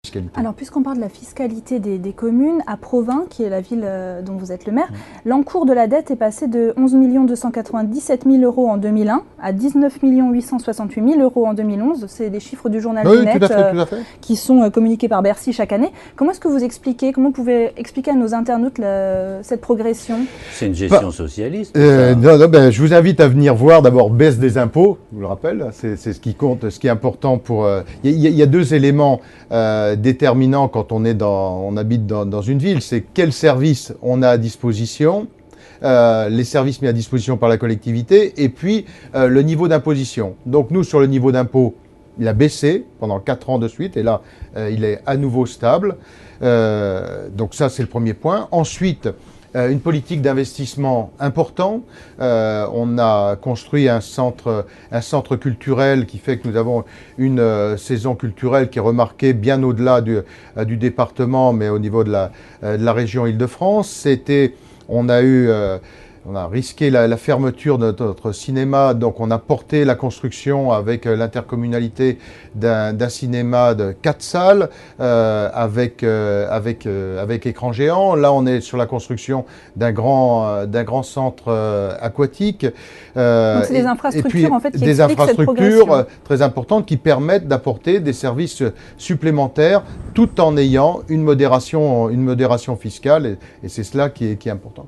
fiscalité. Alors, puisqu'on parle de la fiscalité des communes, à Provins, qui est la ville dont vous êtes le maire, l'encours de la dette est passé de 11 297 000 euros en 2001 à 19 868 000 euros en 2011. C'est des chiffres du journal du Net tout à fait. qui sont communiqués par Bercy chaque année. Comment est-ce que vous expliquez, comment vous pouvez expliquer à nos internautes cette progression? C'est une gestion socialiste. Non, je vous invite à venir voir d'abord baisse des impôts, je vous le rappelle, c'est ce qui compte, ce qui est important pour... Il y a deux éléments déterminant quand on habite dans une ville, c'est quels services on a à disposition, les services mis à disposition par la collectivité, et puis le niveau d'imposition. Donc nous, sur le niveau d'impôt, il a baissé pendant 4 ans de suite, et là, il est à nouveau stable. Donc ça, c'est le premier point. Ensuite, une politique d'investissement important. On a construit un centre culturel qui fait que nous avons une saison culturelle qui est remarquée bien au-delà du département, mais au niveau de la région Île-de-France. On a risqué la fermeture de notre cinéma, donc on a porté la construction avec l'intercommunalité d'un cinéma de 4 salles avec écran géant. Là, on est sur la construction d'un grand centre aquatique. Donc c'est des infrastructures en fait qui des expliquent cette progression. infrastructures très importantes qui permettent d'apporter des services supplémentaires tout en ayant une modération fiscale, et c'est cela qui est important.